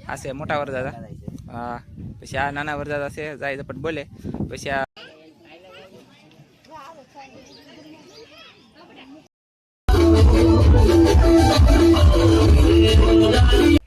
આ છે મોટા વરદાદા. હા, પછી આ નાના વરદાદા છે, જાય ઝપટ બોલે. પછી આ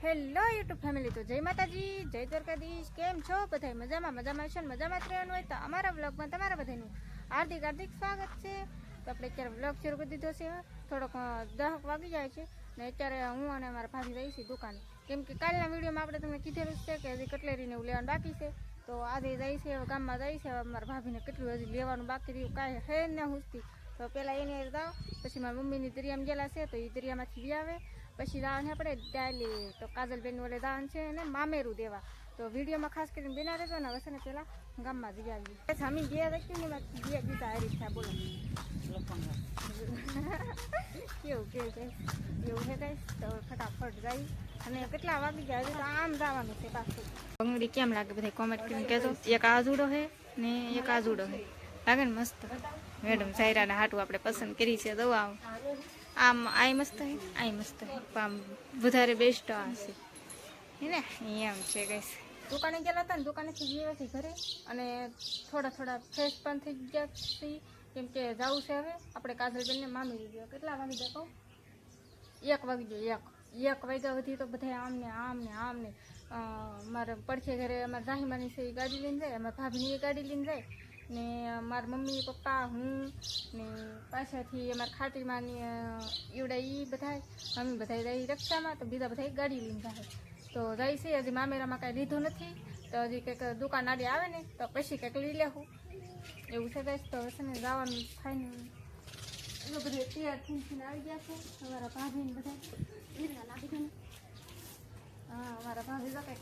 હેલો યુટ્યુબ ફેમિલી, તો જય માતાજી, જય દ્વારકાધીશ. કેમ છો બધા? મજામાં છે ને? મજામાં જ રહેવાનું હોય તો અમારા વ્લોગમાં તમારા બધાનું હાર્દિક સ્વાગત છે. તો આપણે અત્યારે વ્લોગ શરૂ કરી દીધો છે. થોડોક 10 વાગી જાય છે ને અત્યારે હું અને અમારા ભાભી રહી છીએ દુકાને. કેમ કે કાલના વિડીયોમાં આપણે તમને કીધેલું છે કે હજી કટલેરીને એવું લેવાનું બાકી છે. તો આજે જાય છે, ગામમાં જાય છે. અમારા ભાભીને કેટલું હજી લેવાનું બાકી રહ્યું કાંઈ હે ને હુસતી. તો પહેલાં એની જાઓ, પછી મારા મમ્મીની દરિયામાં ગયેલા છે તો એ દરિયામાંથી બી આવે. પછી દાન આપણે ડાયલી તો કાજલબેન ઓલે દાન છે ને મામેરું દેવા. તો વિડીયોમાં ખાસ કરીને બિના રહેજો ને. હવે છે ને પેલા ગામમાં જઈ આવીએ. અમે ગયા રાખી ને ગીતા હારી થયા. બોલો કેવું છે એવું છે કઈ. તો ફટાફટ જાય. અને કેટલા વાગી ગયા તો આમ જવાનું છે પાછું. બંગડી કેમ લાગે બધા કોમેન્ટ કરીને કહેજો. એક આજુડો છે ને એક આજુડો છે, લાગે ને મસ્ત. મેડમ સાયરાના હાટું આપણે પસંદ કરી છે દવા. આમ આઈ મસ્ત હે, આઈ મસ્ત હે, આમ વધારે બેસ્ટ આ છે ને એમ છે ગઈશ. દુકાને ગયેલા હતા ને, દુકાનેથી ગયેલાથી ઘરે અને થોડા ફ્રેશ પણ થઈ ગયા છીએ. કેમ કે જવું છે હવે આપણે કાજલબેનને મામી લીધો. કેટલા વાગી જાય કહું? 1 વાગી ગયો. 1 વાગ્યા સુધી તો બધા આમને મારા પડખે ઘરે અમારા રાહીમાની છે એ ગાડી લઈને જાય, અમારા ભાભીની એ ગાડી લઈને જાય ને મારા મમ્મી પપ્પા હું ને પાછળથી અમારા ખાટીમાની એવડા એ બધા મમ્મી બધા જાય રક્ષામાં. તો બીજા બધા ગાડી લઈને જાય. તો જાય છે હજી મામેરામાં કાંઈ લીધું નથી. તો હજી કંઈક દુકાન આડી આવે ને તો પછી કંઈક લઈ લેવું એવું છે ગાઈસ. તો છે ને જવાનું થાય ને એ બધું તૈયાર થઈને આવી ગયા છે અમારા ભાભીને બધા. હા, અમારા ભાભી તો કંઈક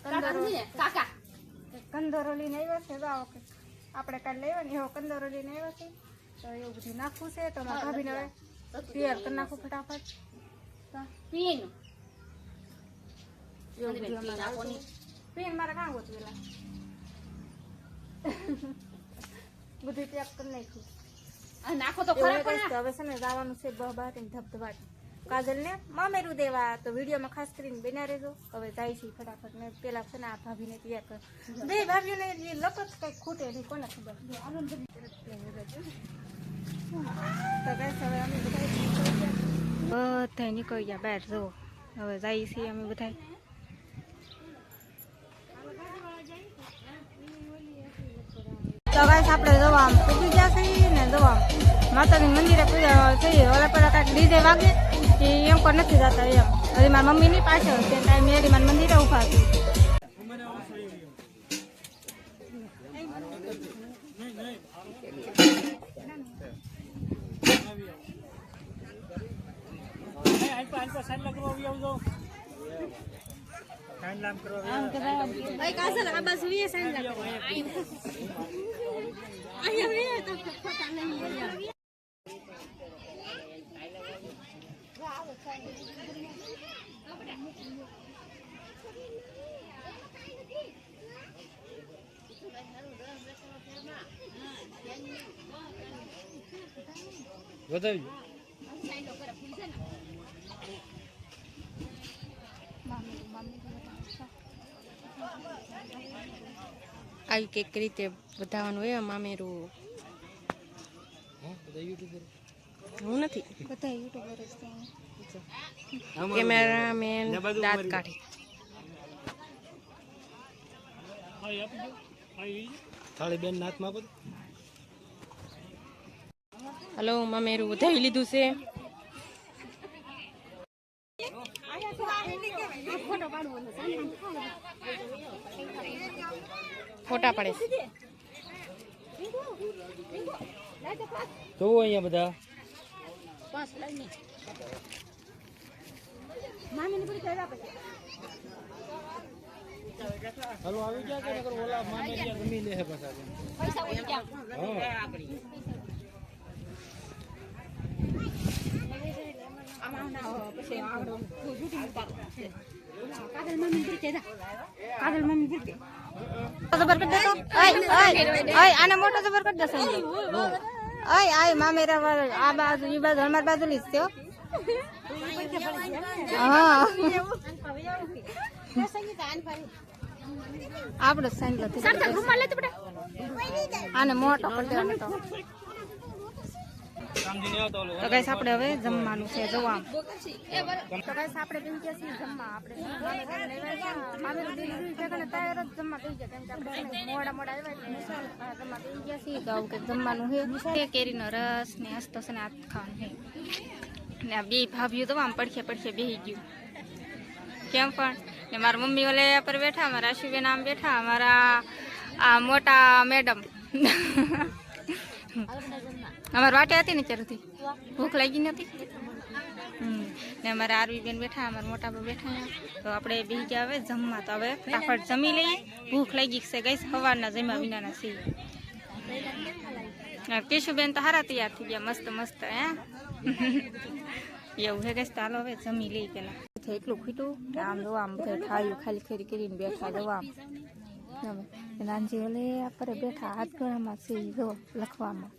કંદોરો લઈને આવ્યા છે. જાઓ કે આપણે કાલે લેવા ને એવો કંદોરો લઈને આવ્યા છે. તો એવું બધું નાખવું છે. તો મારા ભાભીને હવે તૈયાર કરી નાખું ફટાફટ. પીન મારે કાં ગોતું પેલા બધું તૈયાર કરી નાખ્યું. નાખો તો ખરા. હવે છે ને જવાનું છે બહાર ધબધબાટ કાજલને મામેરું દેવા. તો વિડીયોમાં ખાસ કરીને બના રહેજો. હવે જાય છે ફટાફટ ને પેલા છે ને આ ભાભીને તૈયાર કર. બે ભાભીઓને લપટ કંઈક ખૂટે નહીં, કોને ખબર. તો ગાઈસ હવે અમે બધા નીકળી ગયા બહાર. જો હવે જાય છીએ અમે બધા. તો ગાઈસ આપણે જવા આમ પૂજી ગયા છીએ ને જવા માતાજી મંદિરે પૂજા થઈ. ઓલા પેલા કાંઈક ડીજે વાગે એ એમ પણ નથી જતા એમ. હજી મારા મમ્મીની પાછળ છે ટાઈમ મેરી મારા મંદિરે ઊભા છે. આવી કઈક રીતે બતાવવાનું હોય મામેરું. હું નથી, બધા યુટ્યુબર જ કેમેરામેન દાંત કાઢી. હલો, મામેરું વધાવી લીધું છે. ફોટા પડે છે તો અહીંયા બધા હાલો આવી ગયા કે નકર ઓલા મામે ગયા ગમી લે પાછા પૈસા ઉડી ગયા. હા આમાં ના પછી આવડો જુટી ઉતારો છે. કાજલ મમ્મી ગીરતે જા, કાજલ મમ્મી ગીરતે જબર કર દેતો. ઓય આને મોટો જબર કર દેસો. ઓય આય મામેરા આ બાજુ ઈ બાજુ અમાર બાજુ લીસ છે. હા આપણો સાંજલો થઈ આને મોટો કરી દેવાનો તો ગાઈસ આપણે હવે જમવાનું છે જોવા તો ગાઈસ આપણે બેન કે છે જમવા આપણે મામેરું દીદી છે કે તૈયાર જ જમવા થઈ જાય કેમ કે આપણે મોડા આવ્યા એટલે જમવા થઈ ગયા છે તો કે જમવાનું છે કેરીનો રસ ને હસ્તો છે ને આ ખાવાનું છે ને આ બે ભાભીઓ તો આમ પડખે બેહી ગયું કેમ પણ ને મારા મમ્મી ઓલે પર બેઠા મારા આશુબેન આમ બેઠા મારા આ મોટા મેડમ અમારે વાટે હતી ને ત્યારથી ભૂખ લાગી નથી ને અમારા આરવી બેન બેઠા અમારા મોટા પર બેઠા તો આપણે બેસી ગયા હવે જમવા તો હવે ફટાફટ જમી લઈએ ભૂખ લાગી છે ગઈ સવારના જમ્યા વિનાના છીએ કેશુબેન તો હારા તૈયાર થઈ ગયા મસ્ત મસ્ત હે એવું હે ગઈ ચાલો હવે જમી લઈ પેલા એટલું ખૂટ્યું કે આમ જો આમ બધા ખાયું ખાલી ખરી કરીને બેઠા જો આમ નાનજી ઓલે આપણે બેઠા હાથ ગળામાં છે જો લખવામાં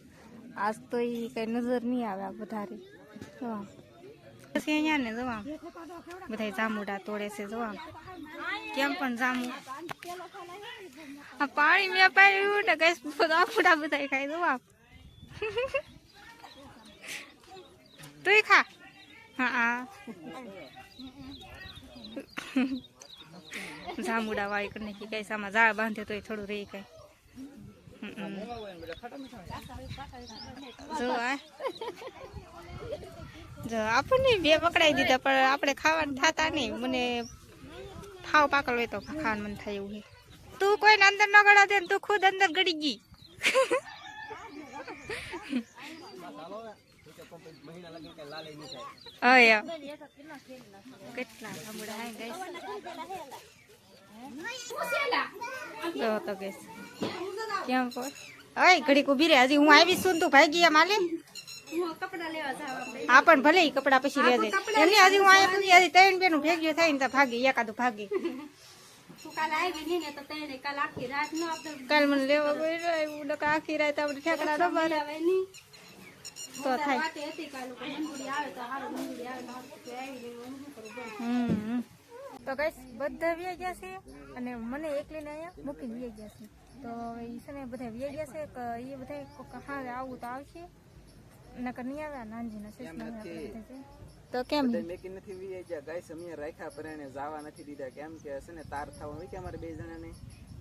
આજ તો એ કઈ નજર નહીં આવે આ વધારે પછી અહીંયા ને જોવા બધા જામુડા તોડે છે જોવા કેમ પણ જામુ આ પાણી મેં પાડ્યું ને ગેસ જામુડા બધા ખાઈ જોવા તું ખા હા જામુડા વાળી કરી નાખી કઈ આમાં ઝાડ બાંધે તો થોડું રહી કઈ જો આપણને બે પકડાઈ દીધા પણ આપણે ખાવાનું થતા નહીં મને ફાવ પાકલ હોય તો ખાવાનું મન થાય એવું તું કોઈને અંદર ન ગળા દે તું ખુદ અંદર ગળી ગઈ કેટલા જામુડા તો ગેસ કેમ કોઈ અય ઘડીક ઉભી રે હજી હું આવી છું તું ભાગી એમ હાલે હા પણ ભલે કપડા પછી લેજે એમની હજી હું આવી હજી ત્રણ બેનું ભેગ્યું થાય ને તો ભાગી એકાદું ભાગી કાલ મને લેવા ગઈ આખી રાત આપણે ઠેકડા ન ભરે તો થાય તો ગાઈસ બધા વ્યા ગયા છે અને મને એકલીને અહીંયા મૂકીને વ્યા ગયા છે તો એ છે ને બધા વ્યા ગયા છે કે એ બધા હા આવું તો આવશે નકર નહીં આવે નાનજીના શેષના તો કેમ મેકી નથી વ્યા ગયા ગાઈસ અમે રાખ્યા પર એને જવા નથી દીધા કેમ કે છે ને તાર થવાનું હોય કે અમારે બે જણાને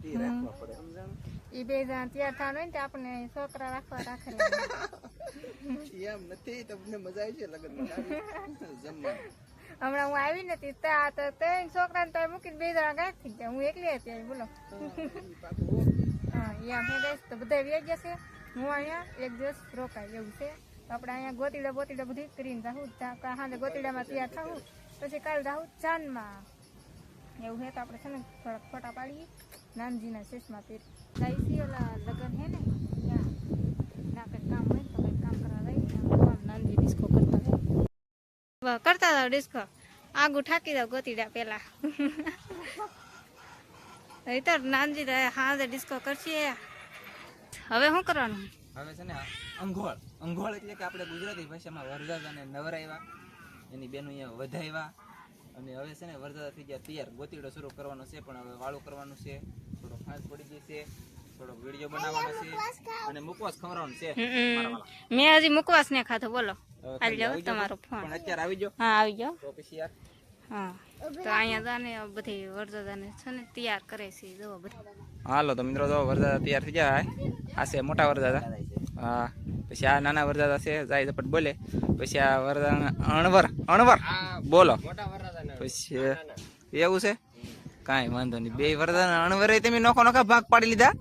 ઈ રાખવા પડે સમજાણ ઈ બે જણા તૈયાર થવાનું હોય ને આપણે છોકરા રાખેલા એમ નથી તમને મજા આવી છે લગનમાં જમવા હમણાં હું આવી નથી ત્યાં તો ત્રણ છોકરાને તો મૂકીને બે જણા ગાયબ થઈ ગયા હું એકલી હતી બોલો હા એમ હે ગઈશ તો બધા વ્યા ગયા છે હું અહીંયા એક દિવસ રોકાય એવું છે તો આપણે અહીંયા ગોતીડા બોતીડા બધી કરીને જાઉં સાંજે ગોતીડામાં તૈયાર થવું પછી કાલે જાઉં ચાંદમાં એવું છે તો આપણે છે ને થોડાક ફોટા પાડીએ નાનજીના શેષમાં તે ગાઈસી ઓલા લગ્ન હે ને ત્યાં ના કંઈક કામ હોય તો કંઈક કામ કરવા જઈએ નાનજી ડિસ્કો કરતા હતા ડિસ્કો આગું ઠાકી દઉં ગોતીડા પેલા તો નાનજી હા ડિસ્કો કરશે હવે શું કરવાનું હવે છે ને અંઘોળ એટલે કે આપણે ગુજરાતી ભાષામાં વરરાજાને નવરાવ્યા એની બેનો અહીંયા વધાવ્યા અને હવે છે ને વરરાજા થઈ ગયા તૈયાર ગોતીડો શરૂ કરવાનો છે પણ હવે વાળું કરવાનું છે થોડો ફાંસ પડી ગઈ છે થોડો વિડીયો બનાવવાનો છે અને મુકવાસ ખવડાવવાનો છે મેં હજી મુકવાસ ને ખાધો બોલો આવી જાવ તમારો ફોન પણ અત્યારે આવી જાવ હા આવી જાવ તો પછી યાર હા તો અહીંયા જાને બધી વરરાજાને છે ને તૈયાર કરે છે જો બધી હાલો તો મિત્રો જો વરરાજા તૈયાર થઈ જાય આ છે મોટા વરરાજા હા પછી આ નાના વરરાજા છે જાય ઝપટ બોલે પછી આ વરરાજા અણવર બોલો પછી એવું છે કાંઈ વાંધો નહીં બે વરરાજા અણવરે તમે નોખા ભાગ પાડી લીધા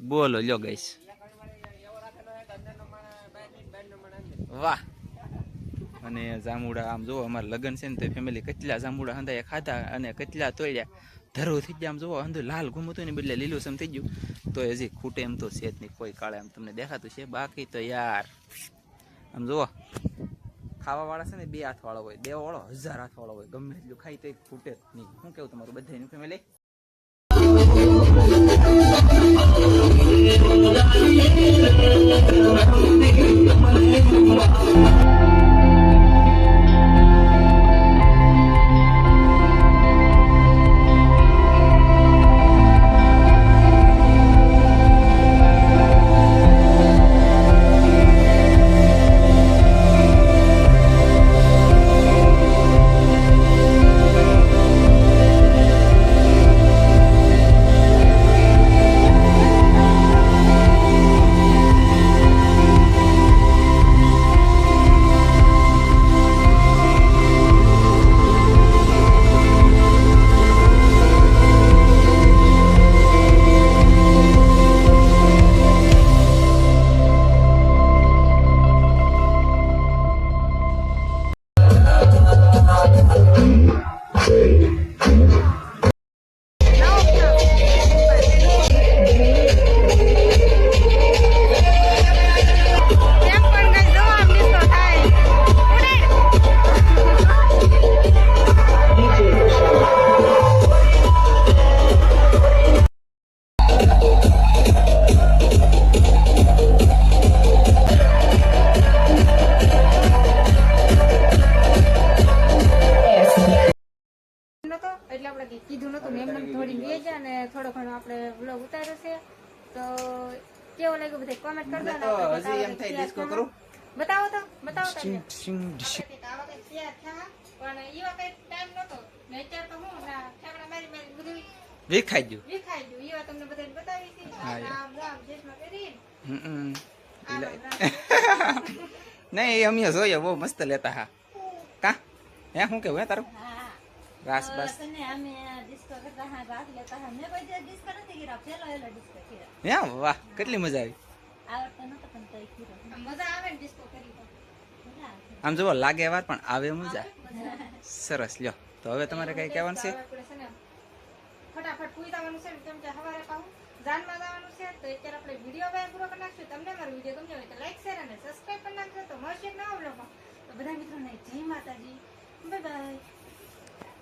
બોલો લ્યો ગઈશ વાહ અને જાંબુડા આમ જુઓ અમારે લગ્ન છે ને તો ફેમિલી કેટલા જાંબુડા હંધાયા ખાધા અને કેટલા તોડ્યા ધરો થઈ ગયા આમ જુઓ અંદર લાલ ઘૂમ હતું ને બદલે લીલુંસમ થઈ ગયું તો હજી ખૂટે એમ તો છે જ નહીં કોઈ કાળે આમ તમને દેખાતું છે બાકી તો યાર આમ જુઓ ખાવાવાળા છે ને 2 હાથવાળો હોય 2 વાળો 1000 હાથવાળો હોય ગમે એટલું ખાઈ તો ખૂટે જ નહીં શું કેવું તમારું બધાનું ફેમિલી કે કીધું નતું ને એમને થોડી લઈ જાય ને થોડો ઘણો આપણે વ્લોગ ઉતાર્યો છે તો કેવો લાગ્યો બધા કોમેન્ટ કરજો ને આપણે હજી એમ થાય ડિસ્કો કરું બતાવો તો તમને સિંગ આવા કઈ શેર થયા પણ એવા કઈ ટાઈમ નતો ને અત્યારે તો હું ના ઠેકડા મારી મારી બધું વિખાઈ ગયું વિખાઈ ગયું એવા તમને બધાને બતાવી છે હા, યાર. રામ રામ જેસમાં કરી હમ આમ રામ નહીં એ અમે જોઈએ બહુ મસ્ત લેતા હા કા હે શું કેવું હે તારું હા રાસ બસ તને અમે ડિસ્કો કરતા હા રાત લેતા હા મેં કોઈ દિવસ ડિસ્કો નથી કર્યો પેલો એલો ડિસ્કો કર્યો હે વાહ કેટલી મજા આવી આવડતો નતો પણ તોય કર્યો મજા આવે ને ડિસ્કો કરી તો મજા આવે. આમ જુઓ લાગે વાર પણ આવે મજા સરસ લ્યો તો હવે તમારે કઈ કહેવાનું છે હવે આપણે છે ને ફટાફટ પૂરી જવાનું છે ને કેમ કે સવારે પાછું જાનમાં જવાનું છે તો અત્યારે આપણે વિડીયો ભાઈ પૂરો કરી નાખશું તમને મારો વિડીયો ગમ્યો હોય તો લાઈક શેર અને સબસ્ક્રાઇબ કરી નાખજો તો મળશે એક નવા બ્લોગમાં તો બધા મિત્રોને જય માતાજી બાય બાય.